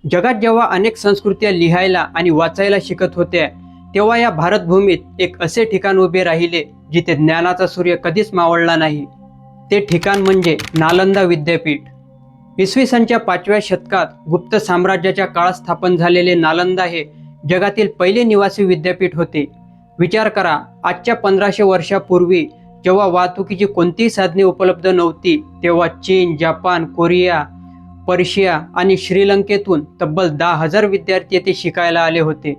जगात जेव्हा अनेक संस्कृत्या लिहायला आणि वाचायला शिकत होत्या, तेव्हा या भारतभूमीत एक असे ठिकाण उभे राहिले जिथे ज्ञानाचा सूर्य कधीच मावळला नाही. ते ठिकाण म्हणजे नालंदा विद्यापीठ. इसवी सनच्या 5व्या शतकात गुप्त साम्राज्याच्या काळात स्थापन झालेले नालंदा हे जगातील पहिले निवासी विद्यापीठ होते. विचार करा, आजच्या 1500 वर्षापूर्वी जेव्हा वाहतुकीची कोणतीही साधने उपलब्ध नव्हती, तेव्हा चीन, जपान, कोरिया, पर्शिया आणि श्रीलंकेतून तब्बल 10,000 विद्यार्थी येथे शिकायला आले होते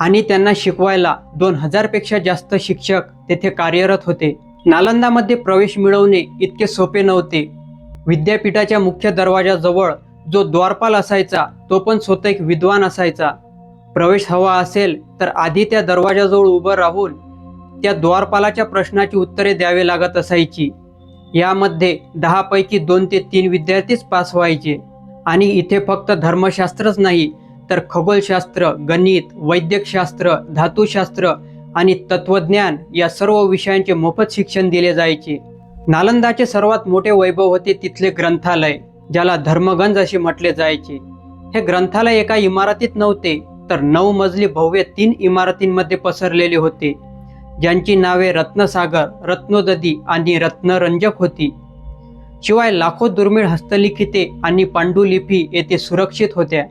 आणि त्यांना शिकवायला 2,000 पेक्षा जास्त शिक्षक तेथे कार्यरत होते. नालंदामध्ये प्रवेश मिळवणे इतके सोपे नव्हते. विद्यापीठाच्या मुख्य दरवाजाजवळ जो द्वारपाल असायचा, तो पण स्वतः एक विद्वान असायचा. प्रवेश हवा असेल तर आधी त्या दरवाजाजवळ उभं राहून त्या द्वारपालाच्या प्रश्नाची उत्तरे द्यावे लागत असायची. यामध्ये 10 पैकी 2 ते 3 विद्यार्थीच पास व्हायचे. आणि इथे फक्त धर्मशास्त्रच नाही, तर खगोलशास्त्र, गणित, वैद्यकशास्त्र, धातुशास्त्र आणि तत्वज्ञान या सर्व विषयांचे मोफत शिक्षण दिले जायचे. नालंदाचे सर्वात मोठे वैभव होते तिथले ग्रंथालय, ज्याला धर्मगंज असे म्हटले जायचे. हे ग्रंथालय एका इमारतीत नव्हते, तर 9 मजली भव्य 3 इमारतींमध्ये पसरलेले होते, ज्यांची नावे रत्नसागर, रत्नोदधी आणि रत्नरंजक होती. शिवाय लाखो दुर्मिळ हस्तलिखिते आणि पांडुलिपी येथे सुरक्षित होत्या.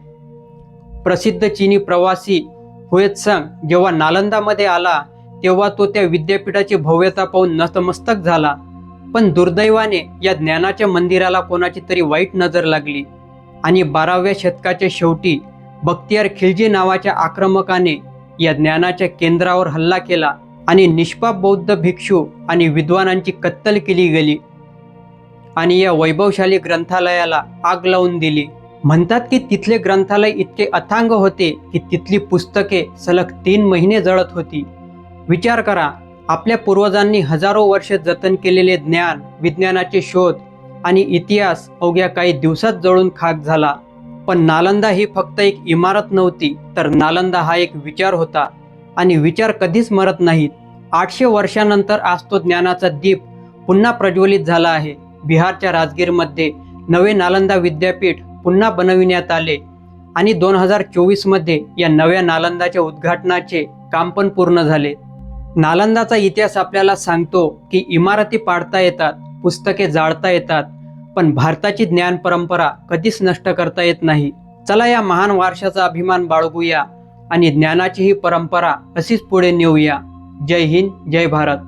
प्रसिद्ध चीनी प्रवासी हुएत्संग जेव्हा नालंदामध्ये आला, तेव्हा तो त्या विद्यापीठाची भव्यता पाहून नतमस्तक झाला. पण दुर्दैवाने या ज्ञानाच्या मंदिराला कोणाची तरी वाईट नजर लागली आणि 12व्या शतकाच्या शेवटी बख्तियार खिल्जी नावाच्या आक्रमकाने या ज्ञानाच्या केंद्रावर हल्ला केला आणि निष्पाप बौद्ध भिक्षू आणि विद्वानांची कत्तल केली गेली आणि या वैभवशाली ग्रंथालयाला आग लावून दिली. म्हणतात की तिथले ग्रंथालय इतके अथांग होते की तिथली पुस्तके सलग 3 महिने जळत होती. विचार करा, आपल्या पूर्वजांनी हजारो वर्ष जतन केलेले ज्ञान, विज्ञानाचे शोध आणि इतिहास अवघ्या काही दिवसात जळून खाक झाला. पण नालंदा ही फक्त एक इमारत नव्हती, तर नालंदा हा एक विचार होता आणि विचार कधीच मरत नाहीत. 800 वर्षानंतर आज तो ज्ञानाचा दीप पुन्हा प्रज्वलित झाला आहे. बिहारच्या राजगीरमध्ये नवे नालंदा विद्यापीठ पुन्हा बनविण्यात आले आणि 2024 मध्ये या नव्या नालंदाच्या उद्घाटनाचे काम पण पूर्ण झाले. नालंदाचा इतिहास आपल्याला सांगतो की इमारती पाडता येतात, पुस्तके जाळता येतात, पण भारताची ज्ञान परंपरा कधीच नष्ट करता येत नाही. चला या महान वारशाचा अभिमान बाळगूया आणि ज्ञानाची ही परंपरा अशीच पुढे नेऊया. जय हिंद, जय भारत.